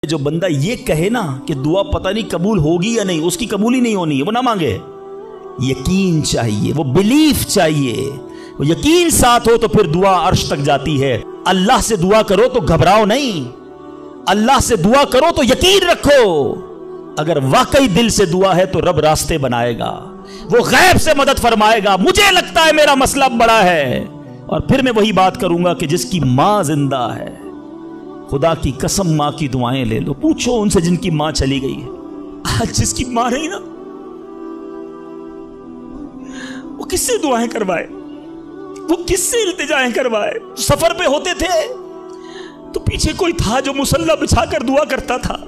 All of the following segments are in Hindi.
जो बंदा ये कहे ना कि दुआ पता नहीं कबूल होगी या नहीं, उसकी कबूल ही नहीं होनी है, वो ना मांगे। यकीन चाहिए, वो बिलीफ चाहिए, वो यकीन साथ हो तो फिर दुआ अर्श तक जाती है। अल्लाह से दुआ करो तो घबराओ नहीं, अल्लाह से दुआ करो तो यकीन रखो। अगर वाकई दिल से दुआ है तो रब रास्ते बनाएगा, वो गैब से मदद फरमाएगा। मुझे लगता है मेरा मसला बड़ा है। और फिर मैं वही बात करूंगा कि जिसकी मां जिंदा है, खुदा की कसम मां की दुआएं ले लो, पूछो उनसे जिनकी मां चली गई है। आज जिसकी मां नहीं ना, वो किससे दुआएं करवाए, वो किससे इल्तिजाएं करवाए। सफर पे होते थे तो पीछे कोई था जो मुसल्ला बिछाकर दुआ करता था।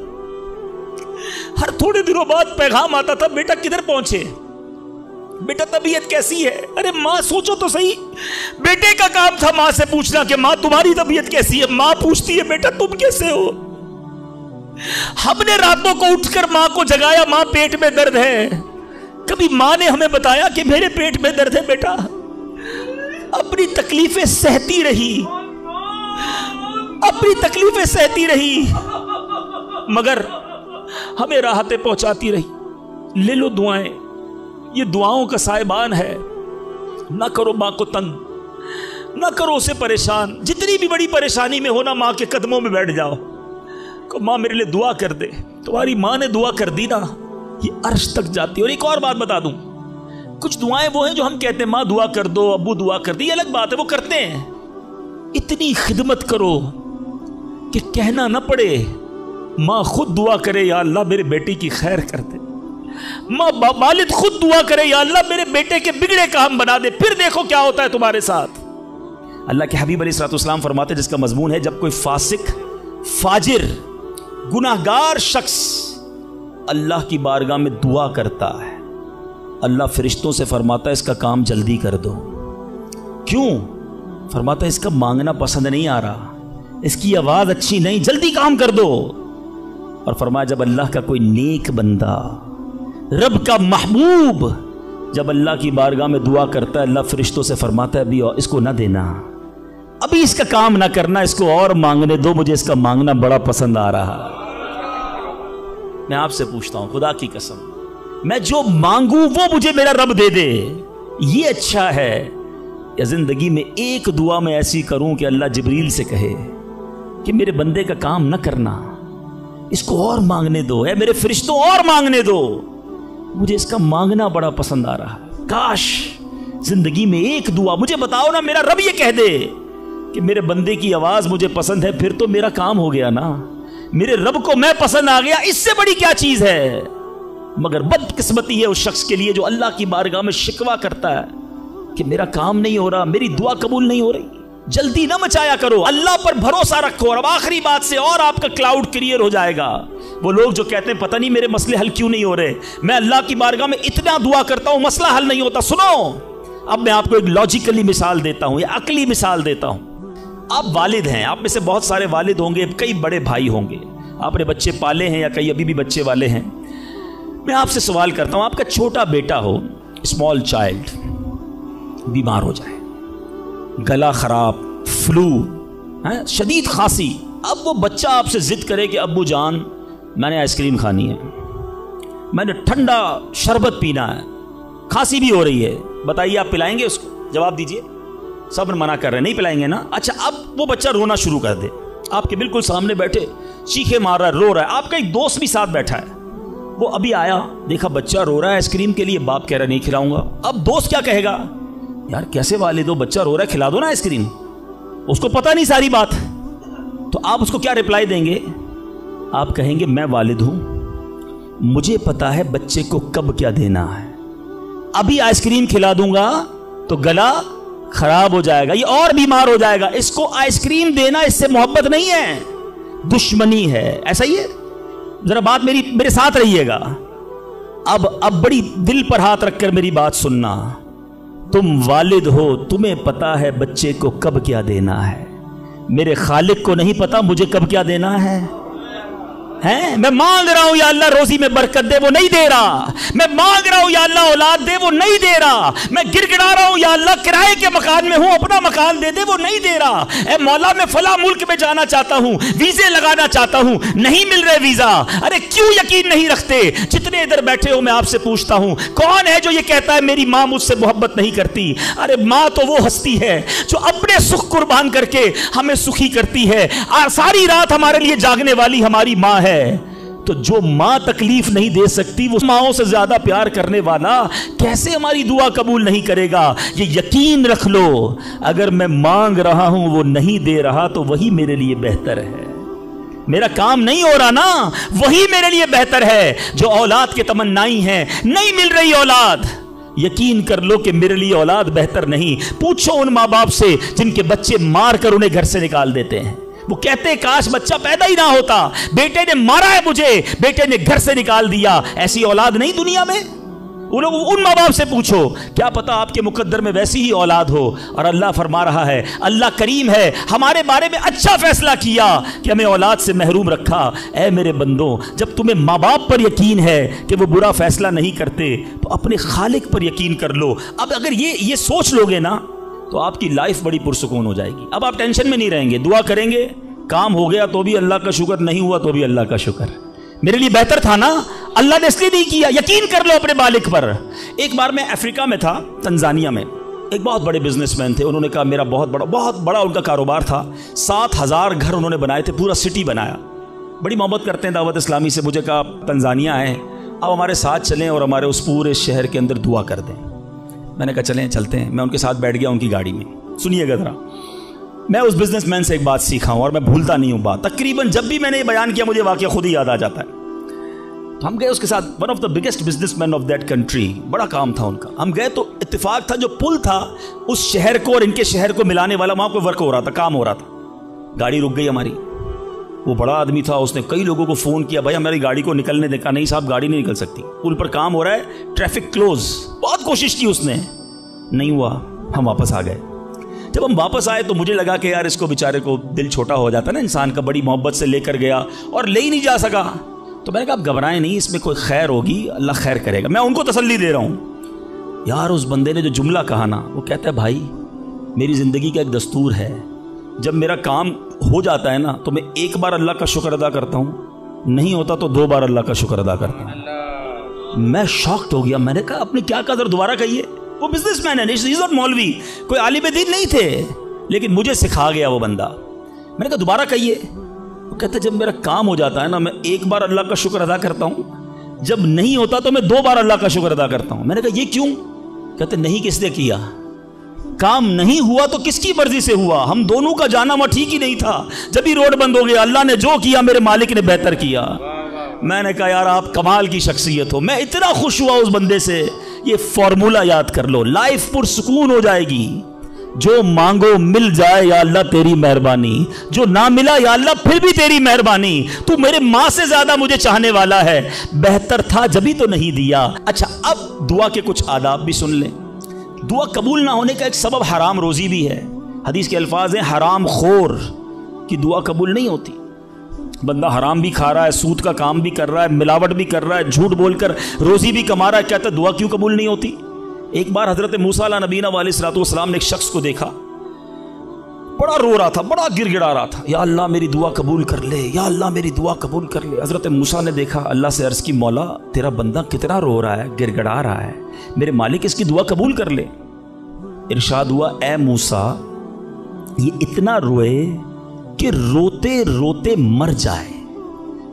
हर थोड़े दिनों बाद पैगाम आता था, बेटा किधर पहुंचे, बेटा तबीयत कैसी है। अरे मां सोचो तो सही, बेटे का काम था मां से पूछना कि मां तुम्हारी तबीयत कैसी है। मां पूछती है बेटा तुम कैसे हो। हमने रातों को उठकर मां को जगाया, मां पेट में दर्द है। कभी मां ने हमें बताया कि मेरे पेट में दर्द है बेटा। अपनी तकलीफें सहती रही, अपनी तकलीफें सहती रही, मगर हमें राहतें पहुंचाती रही। ले लो दुआएं, ये दुआओं का साहिबान है। ना करो मां को तंग, ना करो उसे परेशान। जितनी भी बड़ी परेशानी में हो ना, मां के कदमों में बैठ जाओ को मां मेरे लिए दुआ कर दे। तुम्हारी मां ने दुआ कर दी ना, ये अर्श तक जाती है। और एक और बात बता दूं, कुछ दुआएं वो हैं जो हम कहते हैं मां दुआ कर दो, अब्बू दुआ कर दी, ये अलग बात है, वो करते हैं। इतनी खिदमत करो कि कहना ना पड़े, मां खुद दुआ करे या अल्लाह मेरे बेटी की खैर कर दे। मां वालिद खुद दुआ करे या अल्लाह मेरे बेटे के बिगड़े काम बना दे। फिर देखो क्या होता है तुम्हारे साथ। अल्लाह के हबीब अलैहिस्सलाम फरमाते, जिसका मजमून है, जब कोई फासिक, फाजिर, गुनाहगार शख्स अल्लाह की बारगाह में दुआ करता है, अल्लाह फरिश्तों से फरमाता है इसका काम जल्दी कर दो। क्यों? फरमाता है इसका मांगना पसंद नहीं आ रहा, इसकी आवाज अच्छी नहीं, जल्दी काम कर दो। और फरमाया जब अल्लाह का कोई नेक बंदा, रब का महबूब, जब अल्लाह की बारगाह में दुआ करता है, अल्लाह फरिश्तों से फरमाता है अभी इसको ना देना, अभी इसका काम ना करना, इसको और मांगने दो, मुझे इसका मांगना बड़ा पसंद आ रहा। मैं आपसे पूछता हूं खुदा की कसम, मैं जो मांगू वो मुझे मेरा रब दे दे, ये अच्छा है या जिंदगी में एक दुआ मैं ऐसी करूं कि अल्लाह जिब्रील से कहे कि मेरे बंदे का काम न करना, इसको और मांगने दो, है मेरे फरिश्तों और मांगने दो, मुझे इसका मांगना बड़ा पसंद आ रहा है। काश जिंदगी में एक दुआ, मुझे बताओ ना, मेरा रब ये कह दे कि मेरे बंदे की आवाज मुझे पसंद है, फिर तो मेरा काम हो गया ना, मेरे रब को मैं पसंद आ गया, इससे बड़ी क्या चीज है। मगर बदकिस्मती है उस शख्स के लिए जो अल्लाह की बारगाह में शिकवा करता है कि मेरा काम नहीं हो रहा, मेरी दुआ कबूल नहीं हो रही। जल्दी ना मचाया करो, अल्लाह पर भरोसा रखो। और अब आखिरी बात से और आपका क्लाउड क्लियर हो जाएगा। वो लोग जो कहते हैं पता नहीं मेरे मसले हल क्यों नहीं हो रहे, मैं अल्लाह की बारगाह में इतना दुआ करता हूं मसला हल नहीं होता। सुनो, अब मैं आपको एक लॉजिकली मिसाल देता हूं या अकली मिसाल देता हूं। आप वालिद हैं, आप में से बहुत सारे वालिद होंगे, कई बड़े भाई होंगे, आपने बच्चे पाले हैं या कई अभी भी बच्चे वाले हैं। मैं आपसे सवाल करता हूं, आपका छोटा बेटा हो, स्मॉल चाइल्ड, बीमार हो जाए, गला खराब, फ्लू, शदीद खांसी, अब वो बच्चा आपसे जिद करे कि अब्बू जान मैंने आइसक्रीम खानी है, मैंने ठंडा शरबत पीना है, खांसी भी हो रही है, बताइए आप पिलाएंगे उसको? जवाब दीजिए। सब मना कर रहे हैं, नहीं पिलाएंगे ना। अच्छा, अब वो बच्चा रोना शुरू कर दे, आपके बिल्कुल सामने बैठे, चीखे मार रहा है, रो रहा है, आपका एक दोस्त भी साथ बैठा है, वो अभी आया, देखा बच्चा रो रहा है आइसक्रीम के लिए, बाप कह रहा है नहीं खिलाऊंगा। अब दोस्त क्या कहेगा, यार कैसे वालिद हो, बच्चा रो रहा है, खिला दो ना आइसक्रीम। उसको पता नहीं सारी बात, तो आप उसको क्या रिप्लाई देंगे? आप कहेंगे मैं वालिद हूं, मुझे पता है बच्चे को कब क्या देना है, अभी आइसक्रीम खिला दूंगा तो गला खराब हो जाएगा, ये और बीमार हो जाएगा, इसको आइसक्रीम देना इससे मोहब्बत नहीं है, दुश्मनी है। ऐसा ही है, जरा बात मेरे साथ रहिएगा। अब बड़ी दिल पर हाथ रखकर मेरी बात सुनना। तुम वालिद हो, तुम्हें पता है बच्चे को कब क्या देना है, मेरे खालिक को नहीं पता मुझे कब क्या देना है। हैं? मैं मांग रहा हूं या अल्लाह रोजी में बरकत दे, वो नहीं दे रहा। मैं मांग रहा हूं या अल्लाह औलाद दे, वो नहीं दे रहा। मैं गिड़गिड़ा रहा हूं या अल्लाह किराए के मकान में हूं, अपना मकान दे दे, वो नहीं दे रहा। ए मौला, मैं फला मुल्क में जाना चाहता हूं, वीजे लगाना चाहता हूं, नहीं मिल रहे वीजा। अरे क्यों यकीन नहीं रखते? जितने इधर बैठे हो मैं आपसे पूछता हूं, कौन है जो ये कहता है मेरी मां मुझसे मोहब्बत नहीं करती? अरे मां तो वो हस्ती है जो अपने सुख कुर्बान करके हमें सुखी करती है। सारी रात हमारे लिए जागने वाली हमारी मां है। तो जो मां तकलीफ नहीं दे सकती, वो माओं से ज्यादा प्यार करने वाला कैसे हमारी दुआ कबूल नहीं करेगा? ये यकीन रख लो, अगर मैं मांग रहा हूं वो नहीं दे रहा तो वही मेरे लिए बेहतर है। मेरा काम नहीं हो रहा ना, वही मेरे लिए बेहतर है। जो औलाद के तमन्नाई हैं, नहीं मिल रही औलाद, यकीन कर लो कि मेरे लिए औलाद बेहतर नहीं। पूछो उन माँ बाप से जिनके बच्चे मार कर उन्हें घर से निकाल देते हैं। वो कहते हैं काश बच्चा पैदा ही ना होता, बेटे ने मारा है मुझे, बेटे ने घर से निकाल दिया। ऐसी औलाद नहीं दुनिया में। उन माँ बाप से पूछो, क्या पता आपके मुकद्दर में वैसी ही औलाद हो। और अल्लाह फरमा रहा है, अल्लाह करीम है, हमारे बारे में अच्छा फैसला किया कि हमें औलाद से महरूम रखा। ऐ मेरे बंदो, जब तुम्हें माँ बाप पर यकीन है कि वो बुरा फैसला नहीं करते, तो अपने खालिक पर यकीन कर लो। अब अगर ये सोच लोगे ना, तो आपकी लाइफ बड़ी पुरसुकून हो जाएगी। अब आप टेंशन में नहीं रहेंगे, दुआ करेंगे, काम हो गया तो भी अल्लाह का शुक्र, नहीं हुआ तो भी अल्लाह का शुक्र। मेरे लिए बेहतर था ना, अल्लाह ने इसलिए नहीं किया। यकीन कर लो अपने मालिक पर। एक बार मैं अफ्रीका में था, तंजानिया में। एक बहुत बड़े बिजनेसमैन थे, उन्होंने कहा मेरा बहुत बड़ा उनका कारोबार था। 7,000 घर उन्होंने बनाए थे, पूरा सिटी बनाया। बड़ी मोहब्बत करते हैं दावत इस्लामी से। मुझे कहा तंजानिया है, अब हमारे साथ चलें और हमारे उस पूरे शहर के अंदर दुआ कर दें। मैंने कहा चलें, चलते हैं। मैं उनके साथ बैठ गया उनकी गाड़ी में। सुनिएगा ज़रा, मैं उस बिजनेसमैन से एक बात सीखा हूँ और मैं भूलता नहीं हूँ बात। तकरीबन जब भी मैंने ये बयान किया मुझे वाकया खुद ही याद आ जाता है। तो हम गए उसके साथ, one of the biggest businessman of that country, बड़ा काम था उनका। हम गए तो इत्तेफाक था, जो पुल था उस शहर को और इनके शहर को मिलाने वाला, वहाँ कोई वर्क हो रहा था, काम हो रहा था। गाड़ी रुक गई हमारी। वो बड़ा आदमी था, उसने कई लोगों को फ़ोन किया, भाई हमारी गाड़ी को निकलने देखा। नहीं साहब, गाड़ी नहीं निकल सकती, पुल पर काम हो रहा है, ट्रैफिक क्लोज। बहुत कोशिश की उसने, नहीं हुआ। हम वापस आ गए। जब हम वापस आए तो मुझे लगा कि यार इसको बेचारे को दिल छोटा हो जाता है ना इंसान का, बड़ी मोहब्बत से लेकर गया और ले ही नहीं जा सका। तो मैंने कहा आप घबराएं नहीं, इसमें कोई खैर होगी, अल्लाह खैर करेगा। मैं उनको तसल्ली दे रहा हूँ। यार उस बंदे ने जो जुमला कहा ना, वो कहता है भाई मेरी ज़िंदगी का एक दस्तूर है, जब मेरा काम हो जाता है ना तो मैं एक बार अल्लाह का शुक्र अदा करता हूँ, नहीं होता तो 2 बार अल्लाह का शुक्र अदा करता हूँ। मैं शॉक्ड हो गया। मैंने कहा आपने क्या कहा, जरा दोबारा कहिए। वो बिजनेसमैन है, इज नॉट मौलवी, कोई आलिम दीन नहीं थे, लेकिन मुझे सिखा गया वो बंदा। मैंने कहा दोबारा कहिए। वो कहता जब मेरा काम हो जाता है ना, मैं एक बार अल्लाह का शुक्र अदा करता हूँ, जब नहीं होता तो मैं 2 बार अल्लाह का शुक्र अदा करता हूँ। मैंने कहा ये क्यों? कहते नहीं किसने किया, काम नहीं हुआ तो किसकी मर्जी से हुआ, हम दोनों का जाना वहाँ ठीक ही नहीं था। जब भी रोड बंद हो गया, अल्लाह ने जो किया मेरे मालिक ने बेहतर किया। मैंने कहा यार आप कमाल की शख्सियत हो। मैं इतना खुश हुआ उस बंदे से। ये फॉर्मूला याद कर लो, लाइफ पुरसुकून हो जाएगी। जो मांगो मिल जाए या अल्लाह तेरी मेहरबानी, जो ना मिला या अल्लाह फिर भी तेरी मेहरबानी। तू मेरे माँ से ज्यादा मुझे चाहने वाला है, बेहतर था जभी तो नहीं दिया। अच्छा अब दुआ के कुछ आदाब भी सुन लें। दुआ कबूल ना होने का एक सबब हराम रोजी भी है। हदीस के अल्फाज हैं हराम खोर की दुआ कबूल नहीं होती। बंदा हराम भी खा रहा है, सूद का काम भी कर रहा है, मिलावट भी कर रहा है, झूठ बोलकर रोजी भी कमा रहा है, कहता है दुआ क्यों कबूल नहीं होती। एक बार हजरत मूसा नबीना अलैहिस्सलाम ने एक शख्स को देखा, बड़ा रो रहा था, बड़ा गिड़गिड़ा रहा था, या अल्लाह मेरी दुआ कबूल कर ले, या अल्लाह मेरी दुआ कबूल कर ले। हजरत मूसा ने देखा, अल्लाह से अर्ज की मौला तेरा बंदा कितना रो रहा है, गिड़गिड़ा रहा है, मेरे मालिक इसकी दुआ कबूल कर ले। इरशाद हुआ ए मूसा ये इतना रोए कि रोते रोते मर जाए,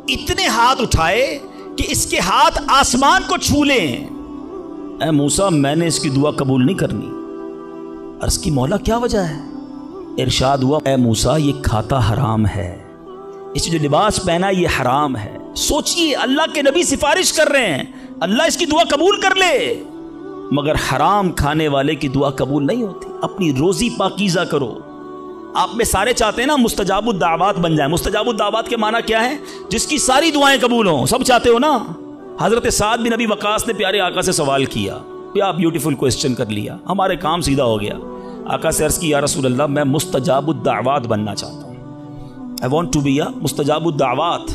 इतने हाथ उठाए कि इसके हाथ आसमान को छू लें। ए मूसा मैंने इसकी दुआ कबूल नहीं करनी। अर्ज की मौला क्या वजह है? इरशाद हुआ ए मूसा ये खाता हराम है, इसे जो लिबास पहना ये हराम है। सोचिए अल्लाह के नबी सिफारिश कर रहे हैं अल्लाह इसकी दुआ कबूल कर ले, मगर हराम खाने वाले की दुआ कबूल नहीं होती। अपनी रोजी पाकीज़ा करो। आप में सारे चाहते हैं ना मुस्तजाबुद दावत बन जाए। मुस्तजाबुद दावत के माना क्या है? जिसकी सारी दुआएं कबूल हों, सब चाहते हो ना। हजरत साद बिन नबी वकास ने प्यारे आका से सवाल किया, क्या ब्यूटीफुल क्वेश्चन कर लिया, हमारे काम सीधा हो गया। आका से अर्ज की या रसूल अल्लाह मैं मुस्तजाबुद दावत बनना चाहता हूँ, I want to be a मुस्तजाबुद दावत।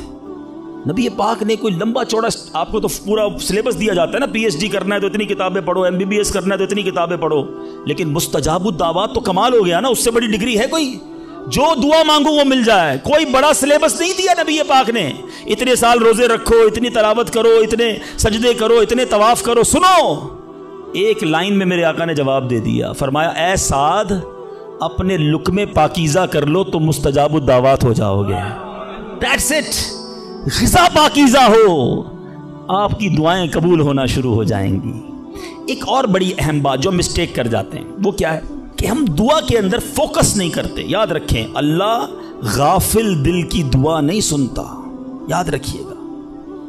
नबी पाक ने कोई लंबा चौड़ा, आपको तो पूरा सिलेबस दिया जाता है ना, पीएचडी करना है तो इतनी किताबें पढ़ो, एमबीबीएस करना है तो इतनी किताबें पढ़ो, लेकिन मुस्तजाबुद दावात तो कमाल हो गया ना, उससे बड़ी डिग्री है कोई? जो दुआ मांगो वो मिल जाए। कोई बड़ा सिलेबस नहीं दिया नबी पाक ने, इतने साल रोजे रखो, इतनी तलावत करो, इतने सजदे करो, इतने तवाफ करो। सुनो, एक लाइन में मेरे आका ने जवाब दे दिया, फरमाया ए साद, अपने लुक्मे पाकीज़ा कर लो तो मुस्तजाबुद दावात हो जाओगे। That's it. ग़िज़ा पाकीज़ा हो, आपकी दुआएं कबूल होना शुरू हो जाएंगी। एक और बड़ी अहम बात जो मिस्टेक कर जाते हैं वो क्या है कि हम दुआ के अंदर फोकस नहीं करते। याद रखें, अल्लाह गाफिल दिल की दुआ नहीं सुनता, याद रखिएगा।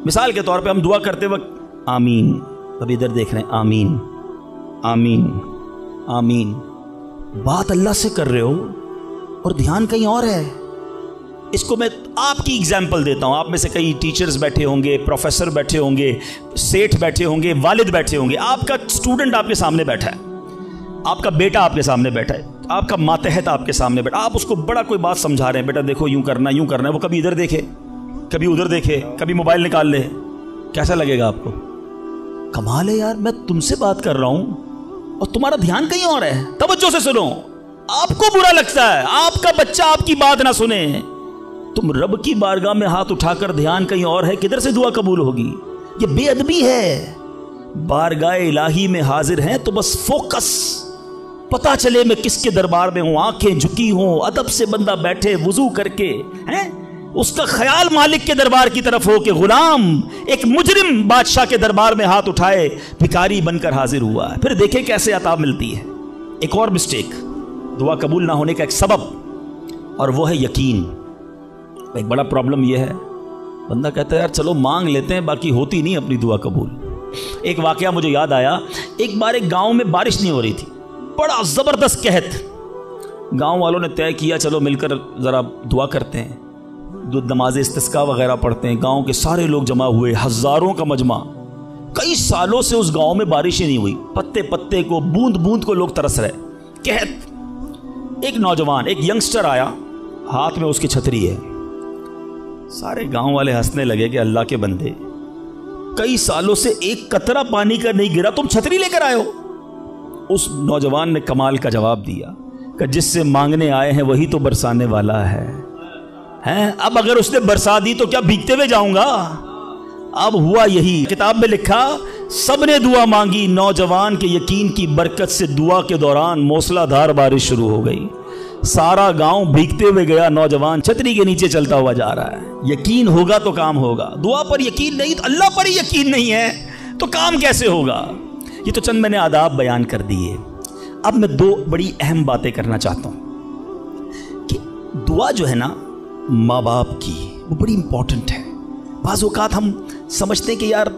मिसाल के तौर पे हम दुआ करते वक्त आमीन, अभी इधर देख रहे हैं, आमीन आमीन आमीन, बात अल्लाह से कर रहे हो और ध्यान कहीं और है। इसको मैं आपकी एग्जाम्पल देता हूं। आप में से कई टीचर्स बैठे होंगे, प्रोफेसर बैठे होंगे, सेठ बैठे होंगे, वालिद बैठे होंगे। आपका स्टूडेंट आपके सामने बैठा है, आपका बेटा आपके सामने बैठा है, आपका मातहत आपके सामने बैठा, आप उसको बड़ा कोई बात समझा रहे हैं, बेटा देखो यूं करना यूं करना है। वो कभी इधर देखे, कभी उधर देखे, कभी मोबाइल निकाल ले, कैसा लगेगा आपको? कमाल है यार, मैं तुमसे बात कर रहा हूं और तुम्हारा ध्यान कहीं और है। तवज्जो से सुनो, आपको बुरा लगता है आपका बच्चा आपकी बात ना सुने। तुम रब की बारगाह में हाथ उठाकर ध्यान कहीं और है, किधर से दुआ कबूल होगी? ये बेअदबी है। बारगाह इलाही में हाजिर हैं तो बस फोकस, पता चले मैं किसके दरबार में हूं, आंखें झुकी हों, अदब से बंदा बैठे वुजू करके, हैं उसका ख्याल मालिक के दरबार की तरफ हो कि गुलाम एक मुजरिम बादशाह के दरबार में हाथ उठाए भिखारी बनकर हाजिर हुआ है। फिर देखे कैसे अता मिलती है। एक और मिस्टेक, दुआ कबूल ना होने का एक सबब, और वो है यकीन। एक बड़ा प्रॉब्लम यह है, बंदा कहता है यार चलो मांग लेते हैं, बाकी होती नहीं अपनी दुआ कबूल। एक वाकया मुझे याद आया, एक बार एक गांव में बारिश नहीं हो रही थी, बड़ा ज़बरदस्त कहत। गांव वालों ने तय किया चलो मिलकर ज़रा दुआ करते हैं, नमाज इस्तिस्का वगैरह पढ़ते हैं। गांव के सारे लोग जमा हुए, हज़ारों का मजमा। कई सालों से उस गांव में बारिश ही नहीं हुई, पत्ते पत्ते को, बूंद बूंद को लोग तरस रहे। कहत, एक नौजवान, एक यंगस्टर आया, हाथ में उसकी छतरी है। सारे गांव वाले हंसने लगे कि अल्लाह के बंदे, कई सालों से एक कतरा पानी का नहीं गिरा, तुम छतरी लेकर आए हो। उस नौजवान ने कमाल का जवाब दिया कि जिससे मांगने आए हैं वही तो बरसाने वाला है। हैं, अब अगर उसने बरसा दी तो क्या भीगते हुए जाऊंगा? अब हुआ यही, किताब में लिखा, सबने दुआ मांगी, नौजवान के यकीन की बरकत से दुआ के दौरान मूसलाधार बारिश शुरू हो गई। सारा गांव भीगते हुए गया, नौजवान छतरी के नीचे चलता हुआ जा रहा है। यकीन होगा तो काम होगा, दुआ पर यकीन नहीं, तो अल्लाह पर ही यकीन नहीं है तो काम कैसे होगा? ये तो चंद मैंने आदाब बयान कर दिए। अब मैं दो बड़ी अहम बातें करना चाहता हूं कि दुआ जो है ना माँ बाप की, वो बड़ी इंपॉर्टेंट है। बाज़ औक़ात हम समझते हैं कि यार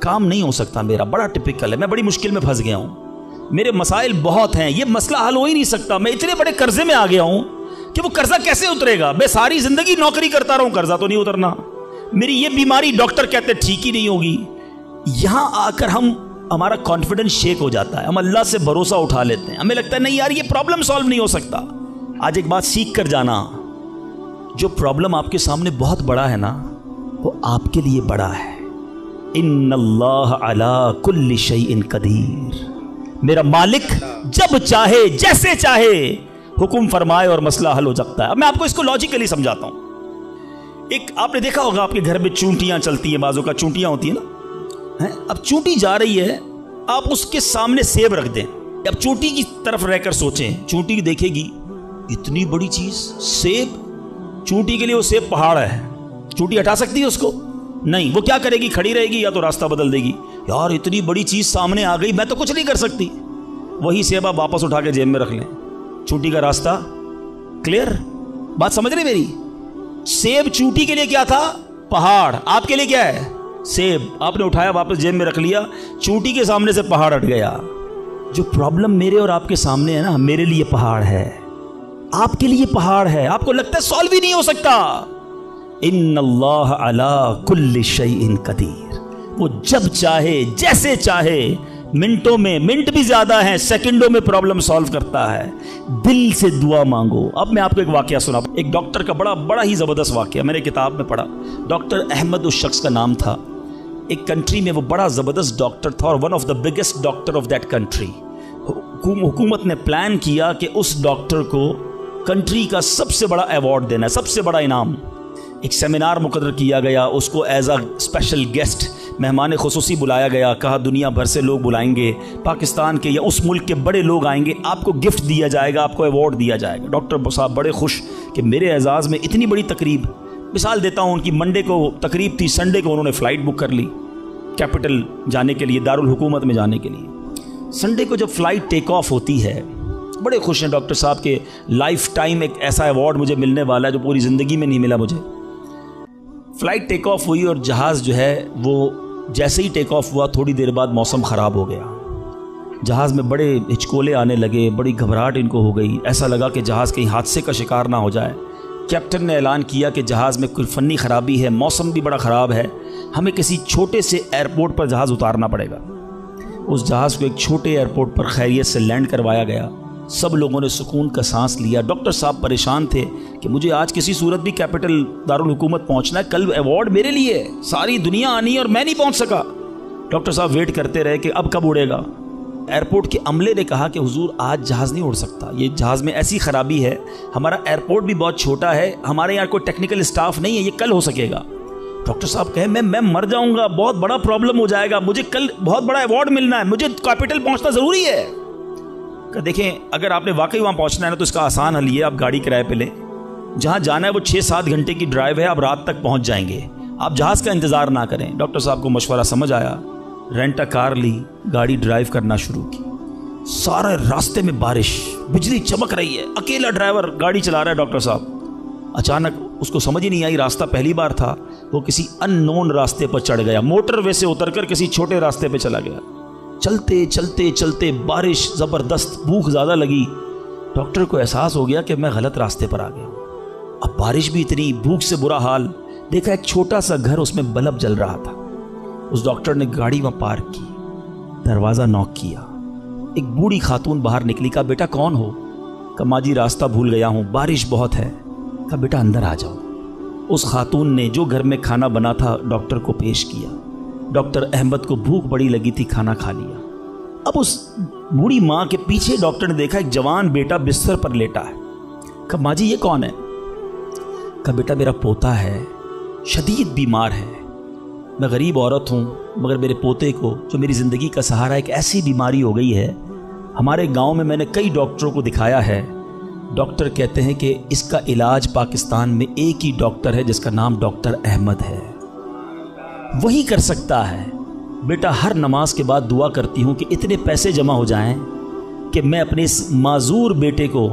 काम नहीं हो सकता मेरा, बड़ा टिपिकल है, मैं बड़ी मुश्किल में फंस गया हूँ, मेरे मसाइल बहुत हैं, ये मसला हल हो ही नहीं सकता, मैं इतने बड़े कर्जे में आ गया हूँ कि वो कर्जा कैसे उतरेगा? मैं सारी जिंदगी नौकरी करता रहूँ, कर्जा तो नहीं उतरना, मेरी ये बीमारी डॉक्टर कहते ठीक ही नहीं होगी। यहाँ आकर हमारा कॉन्फिडेंस शेक हो जाता है, हम अल्लाह से भरोसा उठा लेते हैं, हमें लगता है नहीं यार ये प्रॉब्लम सॉल्व नहीं हो सकता। आज एक बात सीख कर जाना, जो प्रॉब्लम आपके सामने बहुत बड़ा है ना, वो आपके लिए बड़ा है। इन्नल्लाह अला कुल्ली शैइन कदीर, मेरा मालिक जब चाहे जैसे चाहे हुक्म फरमाए और मसला हल हो सकता है। अब मैं आपको इसको लॉजिकली समझाता हूं। एक आपने देखा होगा आपके घर में चूंटियां चलती हैं, बाजू का चूंटियां होती है ना, है? अब चूंटी जा रही है, आप उसके सामने सेब रख दें। अब चूंटी की तरफ रहकर सोचें, चूंटी देखेगी इतनी बड़ी चीज सेब, चूंटी के लिए वो सेब पहाड़ है, चूंटी हटा सकती है उसको? नहीं, वो क्या करेगी? खड़ी रहेगी या तो रास्ता बदल देगी। यार इतनी बड़ी चीज सामने आ गई, मैं तो कुछ नहीं कर सकती। वही सेब आप वापस उठा के जेब में रख लें, चूंटी का रास्ता क्लियर। बात समझ रहे मेरी? सेब चूंटी के लिए क्या था? पहाड़। आपके लिए क्या है? सेब। आपने उठाया, वापस जेब में रख लिया, चूंटी के सामने से पहाड़ हट गया। जो प्रॉब्लम मेरे और आपके सामने है ना, मेरे लिए पहाड़ है, आपके लिए पहाड़ है, आपको लगता है सॉल्व ही नहीं हो सकता। इन्नल्लाह अला कुल्ली शैइन कदीर, वो जब चाहे जैसे चाहे मिनटों में, मिनट भी ज्यादा है, सेकंडों में प्रॉब्लम सॉल्व करता है। दिल से दुआ मांगो। अब मैं आपको एक वाकया सुना, एक डॉक्टर का बड़ा ही जबरदस्त वाकया मैंने किताब में पढ़ा। डॉक्टर अहमद उस शख्स का नाम था। एक कंट्री में वो बड़ा जबरदस्त डॉक्टर था और one of the biggest doctor of that country. हुकूमत ने प्लान किया कि उस डॉक्टर को कंट्री का सबसे बड़ा अवार्ड देना है, सबसे बड़ा इनाम। एक सेमिनार मुकर्रर किया गया, उसको एज अ स्पेशल गेस्ट मेहमान खुसूसी बुलाया गया। कहा दुनिया भर से लोग बुलाएंगे, पाकिस्तान के या उस मुल्क के बड़े लोग आएंगे, आपको गिफ्ट दिया जाएगा, आपको अवार्ड दिया जाएगा। डॉक्टर साहब बड़े खुश कि मेरे एजाज़ में इतनी बड़ी तकरीब। मिसाल देता हूँ, उनकी मंडे को तकरीब थी, संडे को उन्होंने फ़्लाइट बुक कर ली कैपिटल जाने के लिए, दारुल हुकूमत में जाने के लिए। संडे को जब फ़्लाइट टेक ऑफ होती है, बड़े खुश हैं डॉक्टर साहब के लाइफ टाइम एक ऐसा अवार्ड मुझे मिलने वाला है जो पूरी ज़िंदगी में नहीं मिला मुझे। फ़्लाइट टेक ऑफ हुई और जहाज़ जो है वो जैसे ही टेक ऑफ हुआ थोड़ी देर बाद मौसम ख़राब हो गया। जहाज़ में बड़े हिचकोले आने लगे, बड़ी घबराहट इनको हो गई। ऐसा लगा कि जहाज़ कहीं हादसे का शिकार ना हो जाए। कैप्टन ने ऐलान किया कि जहाज़ में कोई फ़नी ख़राबी है, मौसम भी बड़ा ख़राब है, हमें किसी छोटे से एयरपोर्ट पर जहाज़ उतारना पड़ेगा। उस जहाज़ को एक छोटे एयरपोर्ट पर खैरियत से लैंड करवाया गया। सब लोगों ने सुकून का सांस लिया। डॉक्टर साहब परेशान थे कि मुझे आज किसी सूरत भी कैपिटल दारुल हुकूमत पहुंचना है, कल अवार्ड मेरे लिए है, सारी दुनिया आनी है और मैं नहीं पहुंच सका। डॉक्टर साहब वेट करते रहे कि अब कब उड़ेगा। एयरपोर्ट के अमले ने कहा कि हुजूर आज जहाज़ नहीं उड़ सकता, ये जहाज़ में ऐसी ख़राबी है, हमारा एयरपोर्ट भी बहुत छोटा है, हमारे यहाँ कोई टेक्निकल स्टाफ नहीं है, ये कल हो सकेगा। डॉक्टर साहब कहे मैं मर जाऊँगा, बहुत बड़ा प्रॉब्लम हो जाएगा, मुझे कल बहुत बड़ा अवार्ड मिलना है, मुझे कैपिटल पहुँचना ज़रूरी है। देखें, अगर आपने वाकई वहाँ पहुँचना है ना तो इसका आसान हल ये, आप गाड़ी किराए पे लें। जहाँ जाना है वो 6-7 घंटे की ड्राइव है, आप रात तक पहुँच जाएंगे, आप जहाज़ का इंतज़ार ना करें। डॉक्टर साहब को मशवरा समझ आया, रेंट अ कार ली, गाड़ी ड्राइव करना शुरू की। सारे रास्ते में बारिश, बिजली चमक रही है, अकेला ड्राइवर गाड़ी चला रहा है डॉक्टर साहब। अचानक उसको समझ ही नहीं आई, रास्ता पहली बार था, वो किसी अननोन रास्ते पर चढ़ गया, मोटरवे से उतरकर किसी छोटे रास्ते पर चला गया। चलते चलते चलते बारिश ज़बरदस्त, भूख ज़्यादा लगी। डॉक्टर को एहसास हो गया कि मैं गलत रास्ते पर आ गया। अब बारिश भी इतनी, भूख से बुरा हाल। देखा एक छोटा सा घर, उसमें बल्ब जल रहा था। उस डॉक्टर ने गाड़ी वहाँ पार्क की, दरवाज़ा नॉक किया। एक बूढ़ी खातून बाहर निकली। कहा बेटा कौन हो? कहा माँ जी रास्ता भूल गया हूँ, बारिश बहुत है। कहा बेटा अंदर आ जाओ। उस खातून ने जो घर में खाना बना था डॉक्टर को पेश किया। डॉक्टर अहमद को भूख बड़ी लगी थी, खाना खा लिया। अब उस बूढ़ी माँ के पीछे डॉक्टर ने देखा एक जवान बेटा बिस्तर पर लेटा है। कहा माँ जी ये कौन है? कहा बेटा मेरा पोता है, शदीद बीमार है, मैं गरीब औरत हूँ, मगर मेरे पोते को जो मेरी ज़िंदगी का सहारा, एक ऐसी बीमारी हो गई है, हमारे गांव में मैंने कई डॉक्टरों को दिखाया है, डॉक्टर कहते हैं कि इसका इलाज पाकिस्तान में एक ही डॉक्टर है जिसका नाम डॉक्टर अहमद है, वही कर सकता है। बेटा हर नमाज के बाद दुआ करती हूँ कि इतने पैसे जमा हो जाएं कि मैं अपने इस माजूर बेटे को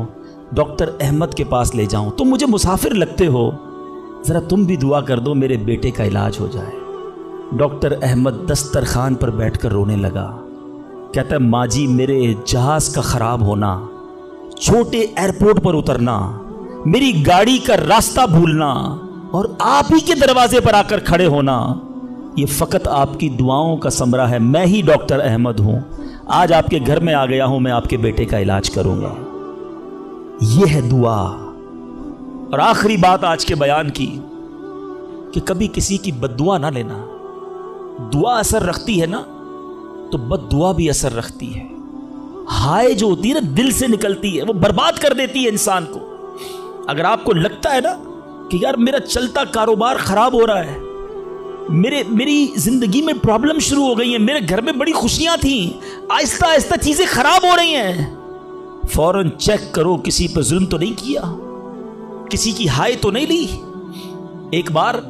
डॉक्टर अहमद के पास ले जाऊँ। तुम मुझे मुसाफिर लगते हो, ज़रा तुम भी दुआ कर दो मेरे बेटे का इलाज हो जाए। डॉक्टर अहमद दस्तरखान पर बैठकर रोने लगा। कहता है माँ जी मेरे जहाज़ का ख़राब होना, छोटे एयरपोर्ट पर उतरना, मेरी गाड़ी का रास्ता भूलना और आप ही के दरवाजे पर आकर खड़े होना, ये फ़कत आपकी दुआओं का समरा है। मैं ही डॉक्टर अहमद हूँ, आज आपके घर में आ गया हूँ, मैं आपके बेटे का इलाज करूँगा। ये है दुआ। और आखिरी बात आज के बयान की कि कभी किसी की बद्दुआ ना लेना। दुआ असर रखती है ना तो बद्दुआ भी असर रखती है। हाय जो होती है ना दिल से निकलती है, वो बर्बाद कर देती है इंसान को। अगर आपको लगता है ना कि यार मेरा चलता कारोबार खराब हो रहा है, मेरी जिंदगी में प्रॉब्लम शुरू हो गई है, मेरे घर में बड़ी खुशियां थी, आहिस्ता आहिस्ता चीजें खराब हो रही हैं, फौरन चेक करो किसी पर जुल्म तो नहीं किया, किसी की हाय तो नहीं ली। एक बार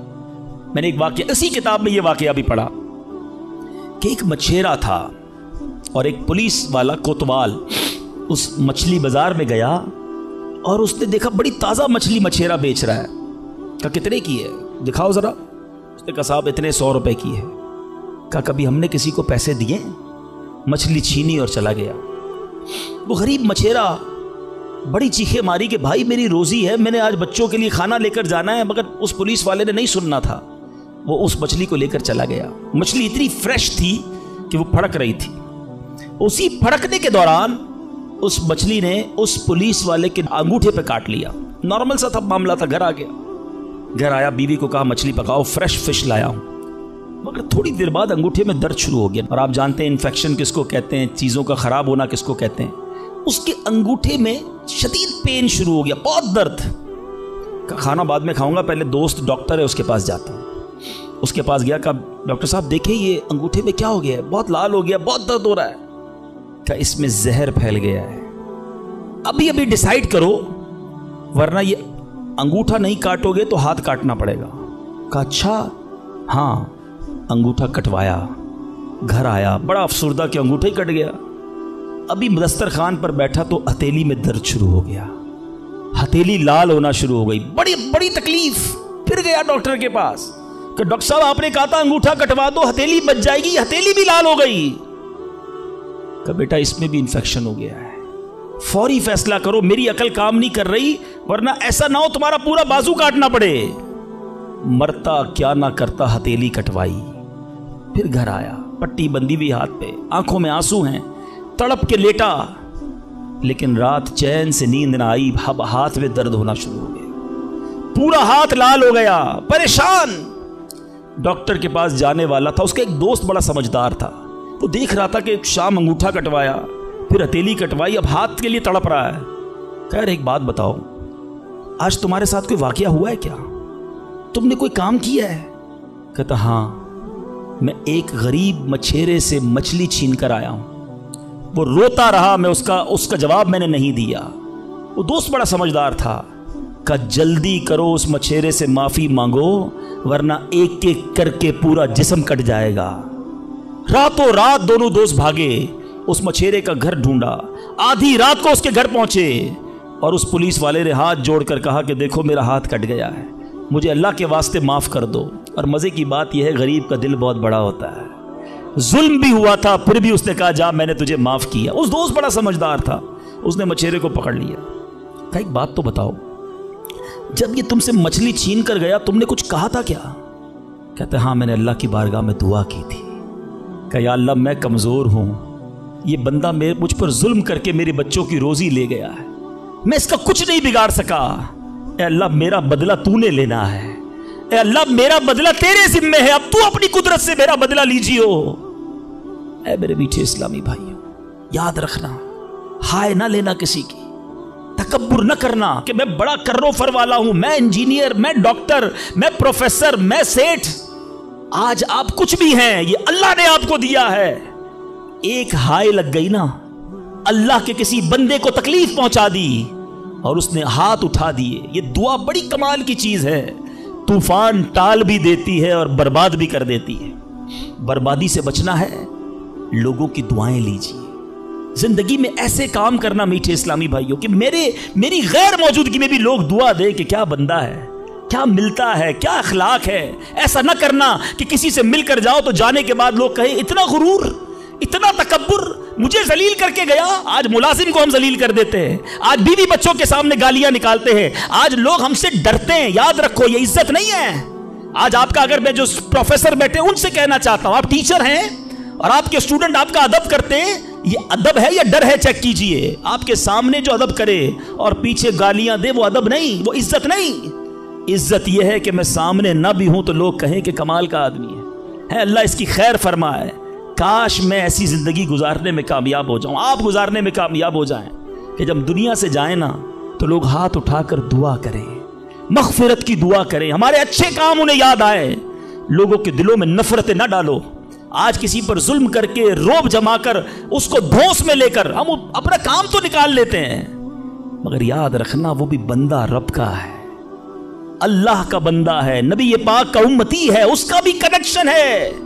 मैंने एक वाकया, इसी किताब में ये वाकया भी पढ़ा कि एक मछेरा था और एक पुलिस वाला कोतवाल उस मछली बाजार में गया और उसने देखा बड़ी ताज़ा मछली मछेरा बेच रहा है। कहा कितने की है, दिखाओ ज़रा। उसने कहा साहब इतने 100 रुपए की है। कहा कभी हमने किसी को पैसे दिए? मछली छीनी और चला गया। वो गरीब मछेरा बड़ी चीखें मारी कि भाई मेरी रोज़ी है, मैंने आज बच्चों के लिए खाना लेकर जाना है, मगर उस पुलिस वाले ने नहीं सुनना था। वो उस मछली को लेकर चला गया। मछली इतनी फ्रेश थी कि वो फड़क रही थी। उसी फड़कने के दौरान उस मछली ने उस पुलिस वाले के अंगूठे पे काट लिया। नॉर्मल सा था मामला था। घर आ गया, घर आया, बीवी को कहा मछली पकाओ, फ्रेश फिश लाया हूं। मगर थोड़ी देर बाद अंगूठे में दर्द शुरू हो गया। और आप जानते हैं इन्फेक्शन किसको कहते हैं, चीजों का खराब होना किसको कहते हैं। उसके अंगूठे में शदीद पेन शुरू हो गया, बहुत दर्द। खाना बाद में खाऊंगा, पहले दोस्त डॉक्टर है उसके पास जाता हूं। उसके पास गया, कहा डॉक्टर साहब देखें ये अंगूठे में क्या हो गया है, बहुत लाल हो गया, बहुत दर्द हो रहा है। कहा इसमें जहर फैल गया है, अभी अभी डिसाइड करो वरना ये अंगूठा नहीं काटोगे तो हाथ काटना पड़ेगा। कहा अच्छा। हाँ, अंगूठा कटवाया, घर आया, बड़ा अफसुर्दा कि अंगूठा ही कट गया। अभी दस्तरखान पर बैठा तो हथेली में दर्द शुरू हो गया, हथेली लाल होना शुरू हो गई, बड़ी बड़ी तकलीफ। फिर गया डॉक्टर के पास कि डॉक्टर साहब आपने कहा था अंगूठा कटवा दो, हथेली बच जाएगी, हथेली भी लाल हो गई। कि बेटा इसमें भी इंफेक्शन हो गया है, फौरी फैसला करो, मेरी अकल काम नहीं कर रही, वरना ऐसा ना हो तुम्हारा पूरा बाजू काटना पड़े। मरता क्या ना करता, हथेली कटवाई। फिर घर आया, पट्टी बंदी हुई हाथ पे, आंखों में आंसू हैं, तड़प के लेटा, लेकिन रात चैन से नींद ना आई। हाथ में दर्द होना शुरू हो गया, पूरा हाथ लाल हो गया, परेशान। डॉक्टर के पास जाने वाला था, उसका एक दोस्त बड़ा समझदार था, वो देख रहा था कि शाम अंगूठा कटवाया, फिर हथेली कटवाई, अब हाथ के लिए तड़प रहा है। कह रहे एक बात बताओ, आज तुम्हारे साथ कोई वाकया हुआ है क्या, तुमने कोई काम किया है? कहता हाँ, मैं एक गरीब मछेरे से मछली छीन कर आया हूं। वो रोता रहा, मैं उसका जवाब मैंने नहीं दिया। वो दोस्त बड़ा समझदार था, का जल्दी करो, उस मछेरे से माफी मांगो वरना एक एक करके पूरा जिस्म कट जाएगा। रातों रात दोनों दोस्त भागे, उस मछेरे का घर ढूंढा, आधी रात को उसके घर पहुंचे और उस पुलिस वाले ने हाथ जोड़कर कहा कि देखो मेरा हाथ कट गया है, मुझे अल्लाह के वास्ते माफ कर दो। और मजे की बात यह है, गरीब का दिल बहुत बड़ा होता है, जुल्म भी हुआ था फिर भी उसने कहा जा मैंने तुझे माफ किया। उस दोस्त बड़ा समझदार था, उसने मछेरे को पकड़ लिया। कहा एक बात तो बताओ, जब ये तुमसे मछली छीन कर गया तुमने कुछ कहा था क्या? कहते हाँ, मैंने अल्लाह की बारगाह में दुआ की थी। कहा या अल्लाह मैं कमजोर हूं, ये बंदा मुझ पर जुल्म करके मेरे बच्चों की रोजी ले गया है, मैं इसका कुछ नहीं बिगाड़ सका। ए अल्लाह मेरा बदला तूने लेना है, ए अल्लाह मेरा बदला तेरे जिम्मे है, अब तू अपनी कुदरत से मेरा बदला लीजियो। ऐ मेरे मीठे इस्लामी भाइयों, याद रखना, हाय ना लेना किसी की, तकब्बुर न करना कि मैं बड़ा कर्रो फर वाला हूं, मैं इंजीनियर, मैं डॉक्टर, मैं प्रोफेसर, मैं सेठ। आज आप कुछ भी हैं, ये अल्लाह ने आपको दिया है। एक हाय लग गई ना, अल्लाह के किसी बंदे को तकलीफ पहुंचा दी और उसने हाथ उठा दिए। ये दुआ बड़ी कमाल की चीज है, तूफान टाल भी देती है और बर्बाद भी कर देती है। बर्बादी से बचना है, लोगों की दुआएं लीजिए। जिंदगी में ऐसे काम करना मीठे इस्लामी भाइयों कि मेरी गैर मौजूदगी में भी लोग दुआ दे कि क्या बंदा है, क्या मिलता है, क्या अखलाक है। ऐसा ना करना कि किसी से मिलकर जाओ तो जाने के बाद लोग कहे इतना गुरूर, इतना तकब्बुर, मुझे जलील करके गया। आज मुलाजिम को हम जलील कर देते हैं, आज बीवी बच्चों के सामने गालियां निकालते हैं, आज लोग हमसे डरते हैं। याद रखो ये इज्जत नहीं है। आज आपका, अगर मैं जो प्रोफेसर बैठे उनसे कहना चाहता हूं, आप टीचर हैं और आपके स्टूडेंट आपका अदब करते हैं, ये अदब है या डर है? चेक कीजिए। आपके सामने जो अदब करे और पीछे गालियां दे, वो अदब नहीं, वो इज्जत नहीं। इज्जत यह है कि मैं सामने ना भी हूं तो लोग कहें कि कमाल का आदमी है। अल्लाह इसकी खैर फरमाए। काश मैं ऐसी जिंदगी गुजारने में कामयाब हो जाऊं, आप गुजारने में कामयाब हो जाएं कि जब दुनिया से जाए ना तो लोग हाथ उठाकर दुआ करें, मग़फ़िरत की दुआ करें, हमारे अच्छे काम उन्हें याद आए। लोगों के दिलों में नफरतें ना डालो। आज किसी पर जुल्म करके, रोब जमाकर, उसको धौंस में लेकर हम अपना काम तो निकाल लेते हैं, मगर याद रखना वो भी बंदा रब का है, अल्लाह का बंदा है, नबी पाक का उम्मती है, उसका भी कनेक्शन है।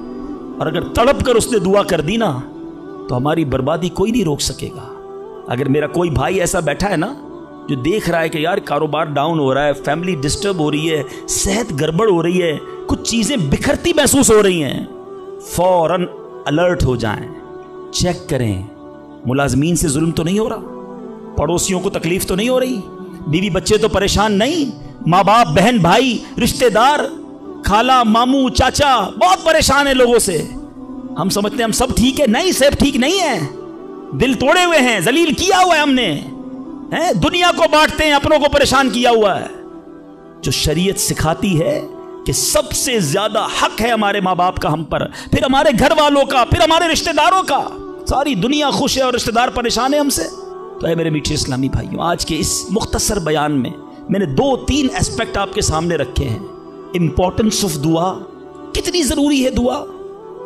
और अगर तड़प कर उसने दुआ कर दी ना तो हमारी बर्बादी कोई नहीं रोक सकेगा। अगर मेरा कोई भाई ऐसा बैठा है ना जो देख रहा है कि यार कारोबार डाउन हो रहा है, फैमिली डिस्टर्ब हो रही है, सेहत गड़बड़ हो रही है, कुछ चीजें बिखरती महसूस हो रही हैं, फौरन अलर्ट हो जाएं, चेक करें मुलाजमीन से जुल्म तो नहीं हो रहा, पड़ोसियों को तकलीफ तो नहीं हो रही, बीवी बच्चे तो परेशान नहीं, माँ बाप, बहन भाई, रिश्तेदार, खाला मामू चाचा बहुत परेशान है लोगों से। हम समझते हैं हम सब ठीक है, नहीं, सब ठीक नहीं है। दिल तोड़े हुए हैं, जलील किया हुआ है हमने, हैं? दुनिया को बांटते हैं, अपनों को परेशान किया हुआ है। जो शरीयत सिखाती है कि सबसे ज्यादा हक है हमारे माँ बाप का हम पर, फिर हमारे घर वालों का, फिर हमारे रिश्तेदारों का। सारी दुनिया खुश है और रिश्तेदार परेशान है हमसे। तो है मेरे मीठे इस्लामी भाइयों, आज के इस मुख्तसर बयान में मैंने 2-3 एस्पेक्ट आपके सामने रखे हैं। इंपॉर्टेंस ऑफ दुआ, कितनी जरूरी है दुआ,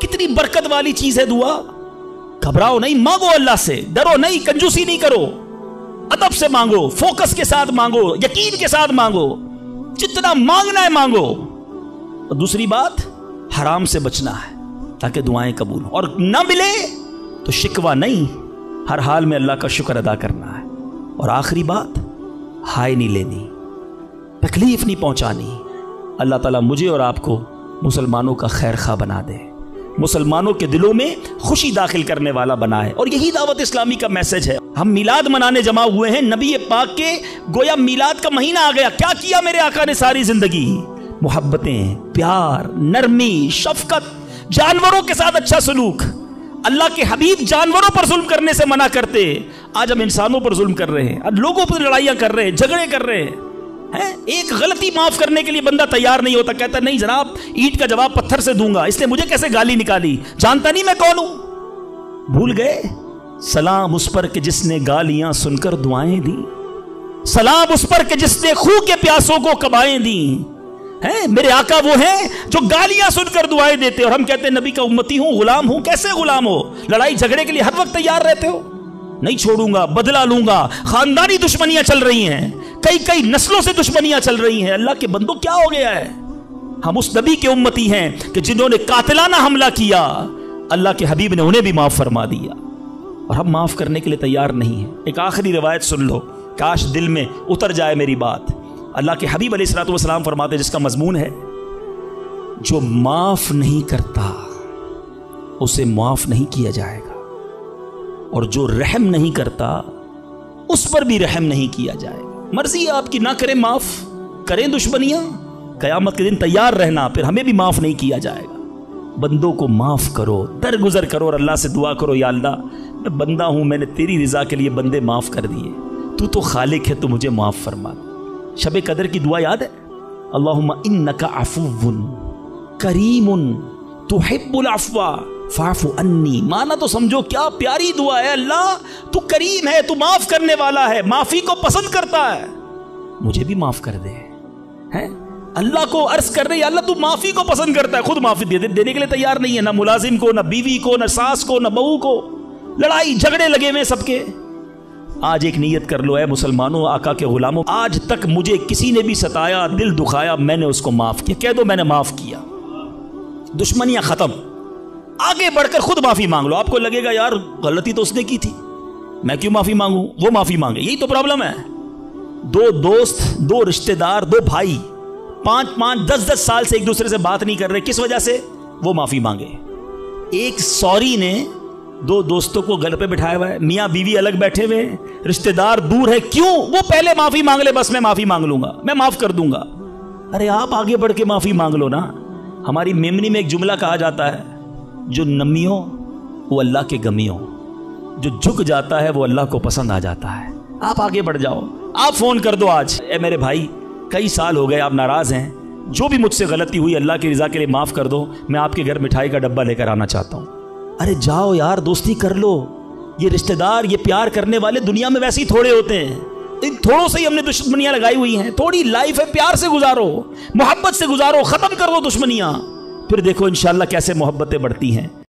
कितनी बरकत वाली चीज है दुआ। घबराओ नहीं, मांगो अल्लाह से, डरो नहीं, कंजूसी नहीं करो, अदब से मांगो, फोकस के साथ मांगो, यकीन के साथ मांगो, जितना मांगना है मांगो। और दूसरी बात, हराम से बचना है ताकि दुआएं कबूल हो, और ना मिले तो शिकवा नहीं, हर हाल में अल्लाह का शुक्र अदा करना है। और आखिरी बात, हाय नहीं लेनी, तकलीफ नहीं पहुंचानी। अल्लाह ताला मुझे और आपको मुसलमानों का खैर खा बना दे, मुसलमानों के दिलों में खुशी दाखिल करने वाला बनाए। और यही दावत इस्लामी का मैसेज है। हम मिलाद मनाने जमा हुए हैं, नबी पाक के गोया मिलाद का महीना आ गया। क्या किया मेरे आका ने सारी जिंदगी? मोहब्बतें, प्यार, नरमी, शफकत, जानवरों के साथ अच्छा सलूक। अल्लाह के हबीब जानवरों पर जुल्म करने से मना करते, आज हम इंसानों पर जुल्म कर रहे हैं, आज लोगों पर लड़ाइयां कर रहे हैं, झगड़े कर रहे हैं। एक गलती माफ करने के लिए बंदा तैयार नहीं होता, कहता नहीं जनाब ईंट का जवाब पत्थर से दूंगा, इसने मुझे कैसे गाली निकाली, जानता नहीं मैं कौन हूं। भूल गए? सलाम उस पर कि जिसने गालियां सुनकर दुआएं दी, सलाम उस पर कि जिसने खूह के प्यासों को कबाएं दी। हैं मेरे आका वो हैं जो गालियां सुनकर दुआएं देते, और हम कहते हैं नबी का उम्मती हूं, गुलाम हूं। कैसे गुलाम हो? लड़ाई झगड़े के लिए हर वक्त तैयार रहते हो। नहीं छोड़ूंगा, बदला लूंगा। खानदानी दुश्मनियां चल रही हैं, कई नस्लों से दुश्मनियां चल रही हैं। अल्लाह के बंदों क्या हो गया है? हम उस नबी के उम्मती हैं कि जिन्होंने कातिलाना हमला किया, अल्लाह के हबीब ने उन्हें भी माफ फरमा दिया, और हम माफ करने के लिए तैयार नहीं है। एक आखिरी रिवायत सुन लो, काश दिल में उतर जाए मेरी बात। अल्लाह के हबीब अलैहिस्सलातु वस्सलाम फरमाते, जिसका मजमून है, जो माफ नहीं करता उसे माफ नहीं किया जाएगा, और जो रहम नहीं करता उस पर भी रहम नहीं किया जाएगा। मर्जी है आपकी, ना करें माफ, करें दुश्मनियां, कयामत के दिन तैयार रहना, फिर हमें भी माफ नहीं किया जाएगा। बंदों को माफ करो, दरगुजर करो, और अल्लाह से दुआ करो, या अल्लाह मैं बंदा हूं, मैंने तेरी रजा के लिए बंदे माफ कर दिए, तू तो खालिक है, तू मुझे माफ फरमा। शबे कदर की दुआ याद है? अल्लाहुम्मा इन्नका अफुव्वुन करीमुन तुहिब्बुल अफ़्वा फ़अफ़ु अन्नी। माना तो समझो क्या प्यारी दुआ है। अल्लाह तू करीम है, तू माफ करने वाला है, माफी को पसंद करता है, मुझे भी माफ कर दे। हैं अल्लाह को अर्ज कर रहे, अल्लाह तू माफी को पसंद करता है, खुद माफी देने के लिए तैयार नहीं है, ना मुलाजिम को, ना बीवी को, ना सास को, ना बहू को। लड़ाई झगड़े लगे हुए सबके। आज एक नियत कर लो, है मुसलमानों, आका के गुलामों, आज तक मुझे किसी ने भी सताया, दिल दुखाया, मैंने उसको माफ किया। कह दो मैंने माफ किया, दुश्मनियां खत्म। आगे बढ़कर खुद माफी मांग लो। आपको लगेगा यार गलती तो उसने की थी, मैं क्यों माफी मांगू, वो माफी मांगे। यही तो प्रॉब्लम है। 2 दोस्त, 2 रिश्तेदार, 2 भाई 5-5, 10-10 साल से एक दूसरे से बात नहीं कर रहे, किस वजह से? वो माफी मांगे। एक सॉरी ने 2 दोस्तों को गल पे बिठाया हुआ है, मियाँ बीवी अलग बैठे हुए, रिश्तेदार दूर है, क्यों? वो पहले माफी मांग ले, बस मैं माफी मांग लूंगा, मैं माफ कर दूंगा। अरे आप आगे बढ़ के माफी मांग लो ना। हमारी मेमनी में एक जुमला कहा जाता है, जो नमियों वो अल्लाह के गमियों, जो झुक जाता है वो अल्लाह को पसंद आ जाता है। आप आगे बढ़ जाओ, आप फोन कर दो आज, ए मेरे भाई कई साल हो गए आप नाराज हैं, जो भी मुझसे गलती हुई अल्लाह की रजा के लिए माफ कर दो, मैं आपके घर मिठाई का डब्बा लेकर आना चाहता हूं। अरे जाओ यार, दोस्ती कर लो। ये रिश्तेदार, ये प्यार करने वाले दुनिया में वैसे ही थोड़े होते हैं, इन थोड़ों से ही हमने दुश्मनियां लगाई हुई हैं। थोड़ी लाइफ है, प्यार से गुजारो, मोहब्बत से गुजारो, खत्म कर दो दुश्मनियां, फिर देखो इंशाअल्लाह कैसे मोहब्बतें बढ़ती हैं।